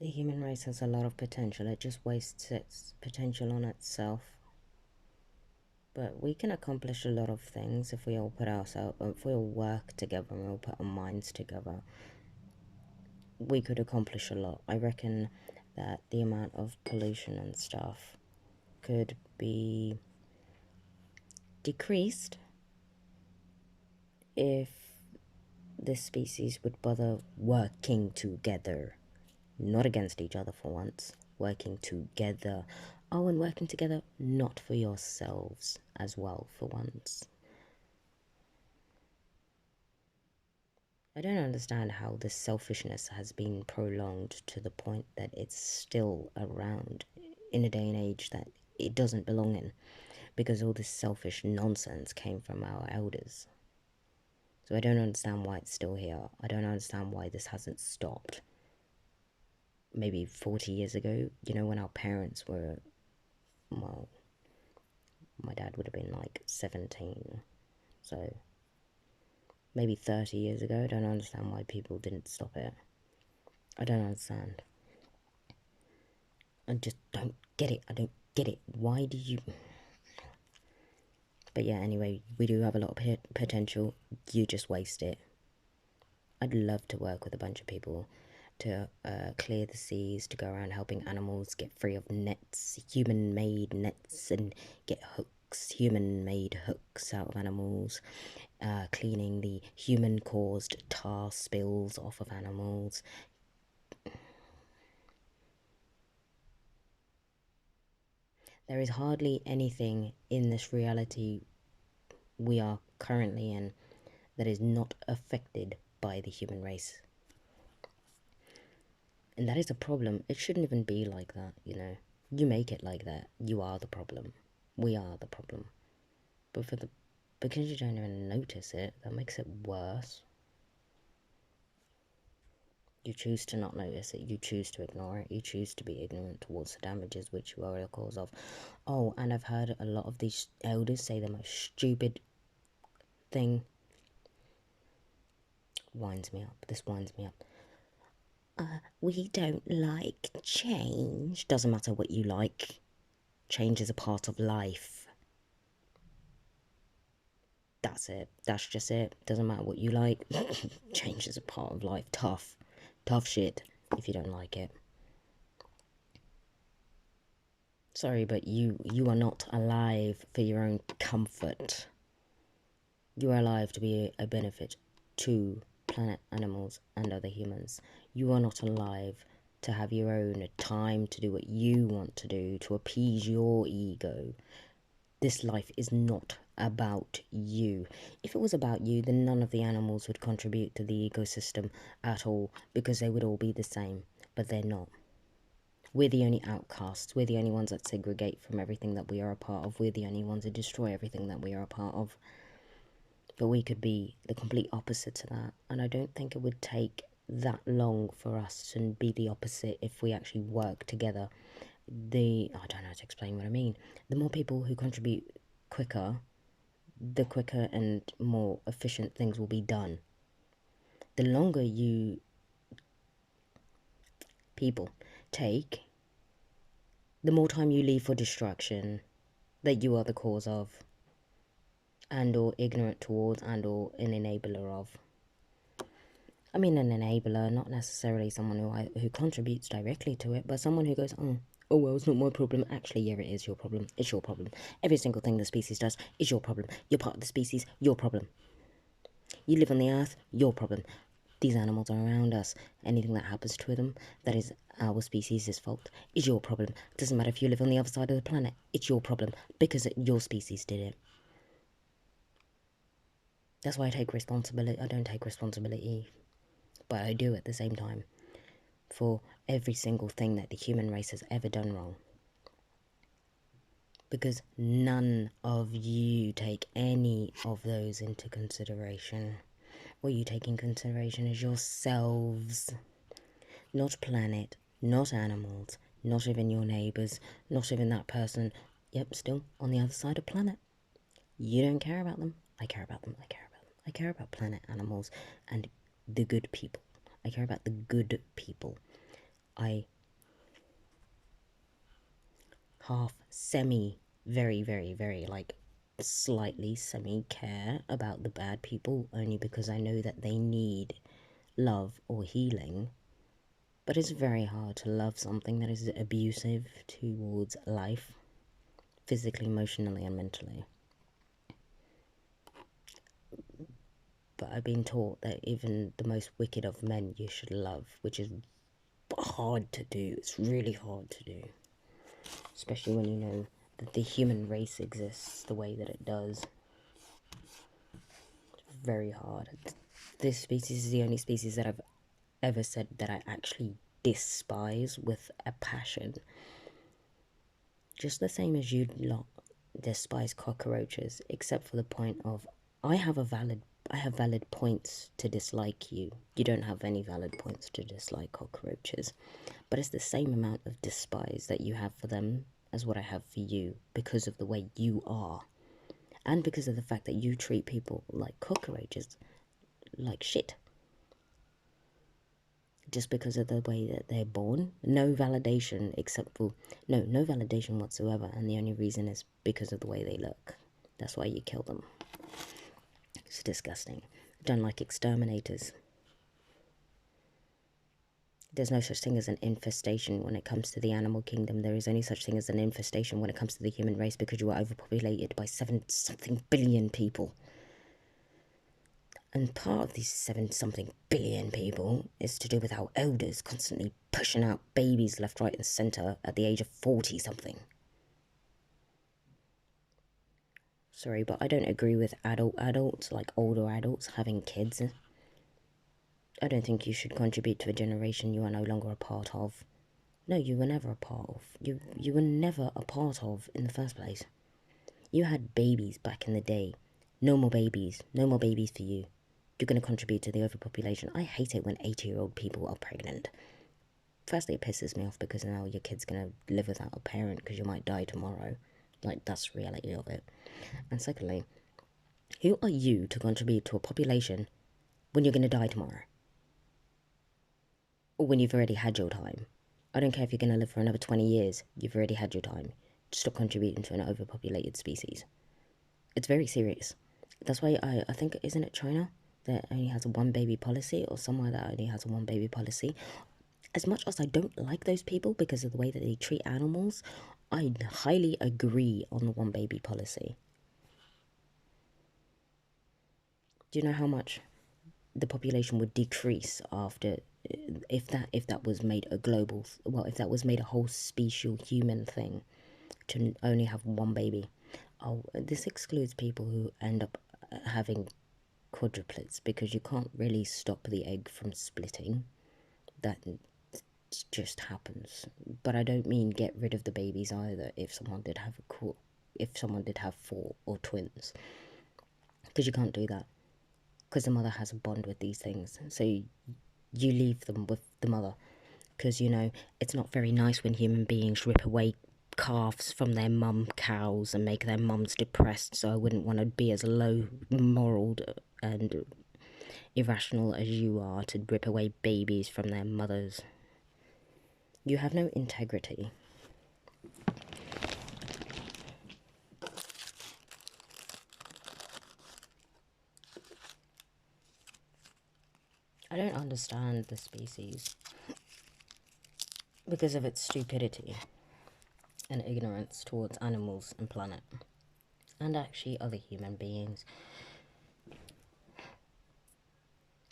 The human race has a lot of potential. It just wastes its potential on itself. But we can accomplish a lot of things if we all if we all work together and we all put our minds together. We could accomplish a lot. I reckon that the amount of pollution and stuff could be decreased if this species would bother working together. Not against each other for once. Working together. Oh, and working together not for yourselves as well for once. I don't understand how this selfishness has been prolonged to the point that it's still around in a day and age that it doesn't belong in, because all this selfish nonsense came from our elders. So I don't understand why it's still here. I don't understand why this hasn't stopped. Maybe 40 years ago, you know, when our parents were, well, my dad would have been like 17, so maybe 30 years ago. I don't understand why people didn't stop it. I don't understand. I just don't get it. I don't get it. Why do you... But yeah, anyway, we do have a lot of potential. You just waste it. I'd love to work with a bunch of people to clear the seas, to go around helping animals get free of nets, human-made nets, and get hooks, human-made hooks out of animals, cleaning the human-caused tar spills off of animals. There is hardly anything in this reality we are currently in that is not affected by the human race. And that is a problem. It shouldn't even be like that, you know. You make it like that. You are the problem. We are the problem. But because you don't even notice it, that makes it worse. You choose to not notice it. You choose to ignore it. You choose to be ignorant towards the damages which you are the cause of. Oh, and I've heard a lot of these elders say the most stupid thing. Winds me up. This winds me up. We don't like change. Doesn't matter what you like. Change is a part of life. That's it. That's just it. Doesn't matter what you like. Change is a part of life. Tough. Tough shit if you don't like it. Sorry, but you are not alive for your own comfort. You are alive to be a benefit to planet, animals, and other humans. You are not alive to have your own time to do what you want to do, to appease your ego. This life is not about you. If it was about you, then none of the animals would contribute to the ecosystem at all, because they would all be the same. But they're not. We're the only outcasts. We're the only ones that segregate from everything that we are a part of. We're the only ones that destroy everything that we are a part of. But we could be the complete opposite to that. And I don't think it would take that long for us to be the opposite if we actually work together. I don't know how to explain what I mean. The more people who contribute quicker, the quicker and more efficient things will be done. The longer you people take, the more time you leave for distraction that you are the cause of, and or ignorant towards, and or an enabler of. I mean an enabler, not necessarily someone who contributes directly to it, but someone who goes, oh well, it's not my problem. Actually, yeah, it is your problem. It's your problem. Every single thing the species does is your problem. You're part of the species, your problem. You live on the earth, your problem. These animals are around us. Anything that happens to them that is our species' fault is your problem. Doesn't matter if you live on the other side of the planet. It's your problem because your species did it. That's why I take responsibility. I don't take responsibility, but I do at the same time for every single thing that the human race has ever done wrong. Because none of you take any of those into consideration. What you take in consideration is yourselves. Not planet, not animals, not even your neighbours, not even that person, yep, still on the other side of the planet. You don't care about them. I care about them. I care about them. I care about planet, animals, and the good people. I care about the good people. I half very, very, very, like, slightly semi-care about the bad people, only because I know that they need love or healing. But it's very hard to love something that is abusive towards life, physically, emotionally, and mentally. But I've been taught that even the most wicked of men you should love, which is hard to do. It's really hard to do. Especially when you know that the human race exists the way that it does. It's very hard. This species is the only species that I've ever said that I actually despise with a passion. Just the same as you lot despise cockroaches, except for the point of I have valid points to dislike you. You don't have any valid points to dislike cockroaches. But it's the same amount of despise that you have for them as what I have for you, because of the way you are. And because of the fact that you treat people like cockroaches, like shit. Just because of the way that they're born. No validation except for, no validation whatsoever. And the only reason is because of the way they look. That's why you kill them. It's disgusting. I don't like exterminators. There's no such thing as an infestation when it comes to the animal kingdom. There is only such thing as an infestation when it comes to the human race, because you are overpopulated by 7-something billion people. And part of these 7-something billion people is to do with our elders constantly pushing out babies left, right, and centre at the age of 40-something. Sorry, but I don't agree with adults, like older adults, having kids. I don't think you should contribute to a generation you are no longer a part of. No, you were never a part of. You were never a part of in the first place. You had babies back in the day. No more babies. No more babies for you. You're going to contribute to the overpopulation. I hate it when 80-year-old people are pregnant. Firstly, it pisses me off because now your kid's going to live without a parent because you might die tomorrow. Like, that's the reality of it. And secondly, who are you to contribute to a population when you're going to die tomorrow? Or when you've already had your time? I don't care if you're going to live for another 20 years. You've already had your time. Stop contributing to an overpopulated species. It's very serious. That's why I think, isn't it China that only has a one baby policy, or somewhere that only has a one baby policy? As much as I don't like those people because of the way that they treat animals, I highly agree on the one baby policy. Do you know how much the population would decrease after, if that was made a global, well, if that was made a whole special human thing to only have one baby? Oh, this excludes people who end up having quadruplets, because you can't really stop the egg from splitting. That just happens. But I don't mean get rid of the babies either if someone did have four or twins, because you can't do that, because the mother has a bond with these things. So you leave them with the mother, because it's not very nice when human beings rip away calves from their mum cows and make their mums depressed. So I wouldn't want to be as low moraled and irrational as you are to rip away babies from their mothers. You have no integrity. I don't understand the species because of its stupidity and ignorance towards animals and planet, and actually other human beings.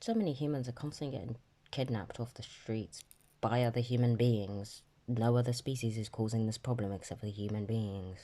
So many humans are constantly getting kidnapped off the streets by other human beings. No other species is causing this problem except for the human beings.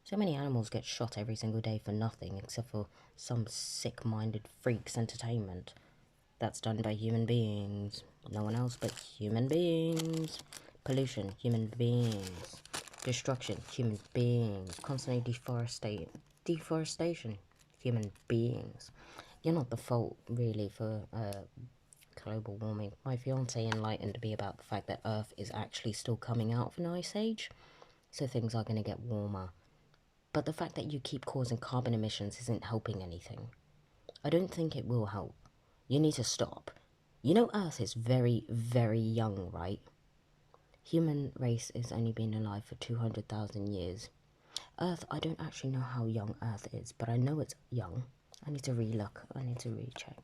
So many animals get shot every single day for nothing except for some sick-minded freak's entertainment. That's done by human beings. No one else but human beings. Pollution, human beings. Destruction, human beings. Constantly deforestation, human beings. You're not the fault, really, for global warming. My fiance enlightened me about the fact that Earth is actually still coming out of an ice age, so things are going to get warmer. But the fact that you keep causing carbon emissions isn't helping anything. I don't think it will help. You need to stop. Earth is very, very young, right? Human race has only been alive for 200,000 years. Earth, I don't actually know how young Earth is, but I know it's young. I need to relook. I need to recheck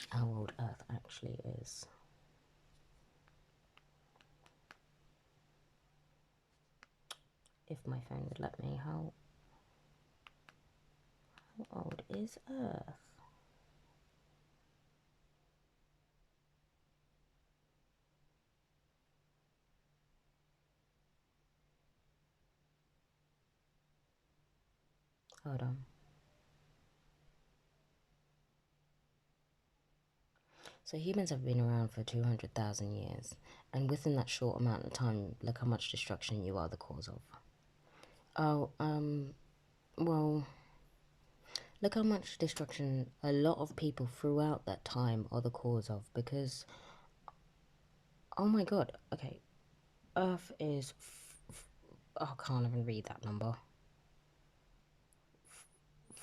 how old Earth actually is. If my phone would let me, how old is Earth? Hold on. So humans have been around for 200,000 years, and within that short amount of time, look how much destruction you are the cause of. Oh, well, look how much destruction a lot of people throughout that time are the cause of, because, oh my god, okay, Earth is, I can't even read that number,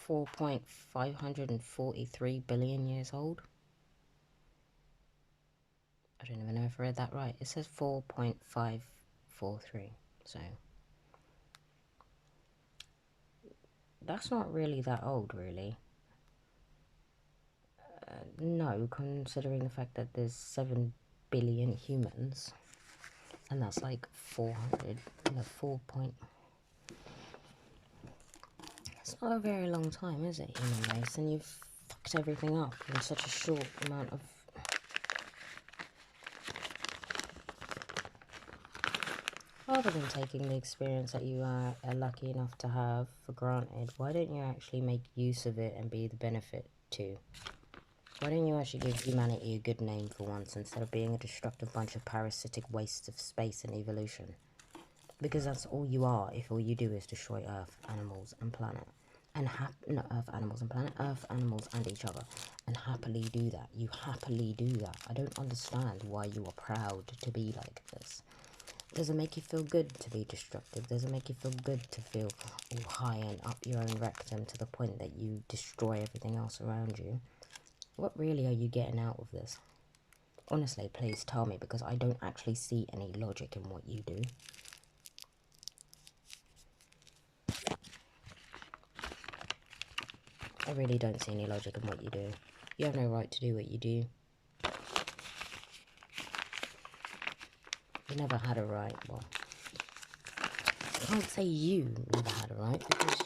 4.543 billion years old. I don't even know if I read that right. It says 4.543, so that's not really that old, really. No, considering the fact that there's 7 billion humans, and that's like 400, no, 4 point... It's not a very long time, is it, human race? And you've fucked everything up in such a short amount of... Rather than taking the experience that you are lucky enough to have for granted, why don't you actually make use of it and be the benefit too? Why don't you actually give humanity a good name for once, instead of being a destructive bunch of parasitic wastes of space and evolution? Because that's all you are if all you do is destroy Earth, animals, and planet. And not Earth, animals, and planet, Earth, animals, and each other. And happily do that. You happily do that. I don't understand why you are proud to be like this. Does it make you feel good to be destructive? Does it make you feel good to feel all high and up your own rectum to the point that you destroy everything else around you? What really are you getting out of this? Honestly, please tell me, because I don't actually see any logic in what you do. I really don't see any logic in what you do. You have no right to do what you do. You never had a right. Well, I can't say you never had a right, because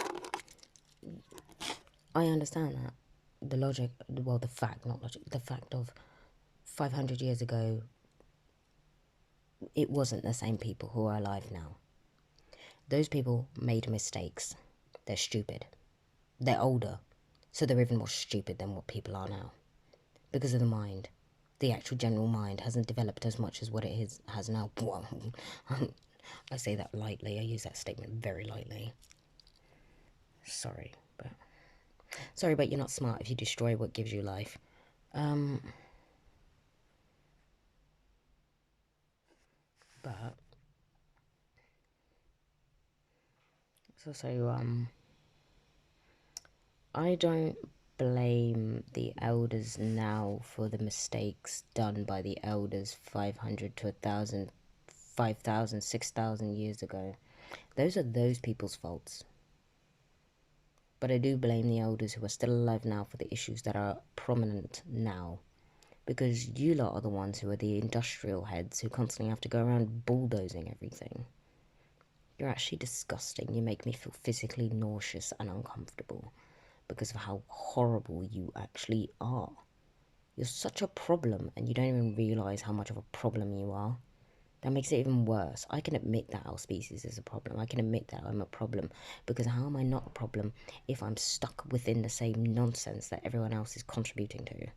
I understand that. The logic, well, the fact, not logic, the fact of 500 years ago, it wasn't the same people who are alive now. Those people made mistakes. They're stupid. They're older, so they're even more stupid than what people are now. Because of the mind. The actual general mind hasn't developed as much as what it has now. I say that lightly. I use that statement very lightly. Sorry, but you're not smart if you destroy what gives you life. But I don't blame the elders now for the mistakes done by the elders 500 to 1,000, 5,000, 6,000 years ago. Those are those people's faults. But I do blame the elders who are still alive now for the issues that are prominent now. Because you lot are the ones who are the industrial heads who constantly have to go around bulldozing everything. You're actually disgusting. You make me feel physically nauseous and uncomfortable because of how horrible you actually are. You're such a problem, and you don't even realise how much of a problem you are. That makes it even worse. I can admit that our species is a problem. I can admit that I'm a problem, because how am I not a problem if I'm stuck within the same nonsense that everyone else is contributing to?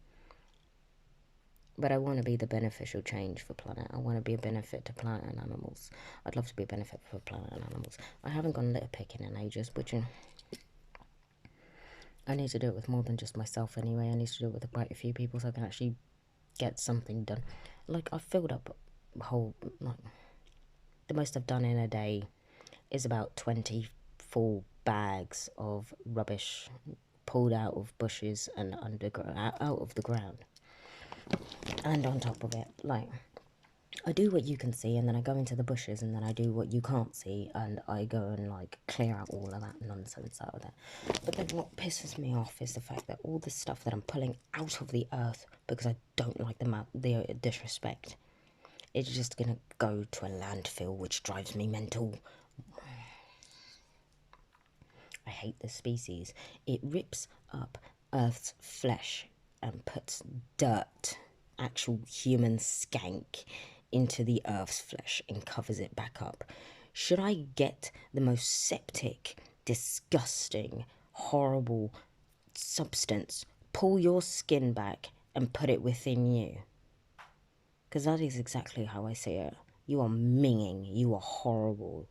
But I want to be the beneficial change for planet. I want to be a benefit to planet and animals. I'd love to be a benefit for planet and animals. I haven't gone litter picking in ages, which I need to do it with more than just myself anyway. I need to do it with quite a few people so I can actually get something done. Like, I've filled up a whole, like, the most I've done in a day is about 24 bags of rubbish pulled out of bushes and out of the ground. And on top of it, like, I do what you can see, and then I go into the bushes, and then I do what you can't see, and I go and like clear out all of that nonsense out of there. But then what pisses me off is the fact that all the stuff that I'm pulling out of the earth because I don't like the disrespect, it's just gonna go to a landfill, which drives me mental. I hate this species. It rips up Earth's flesh and puts dirt, actual human skank, into the Earth's flesh and covers it back up. Should I get the most septic, disgusting, horrible substance, pull your skin back and put it within you? Because that is exactly how I see it. You are minging. You are horrible.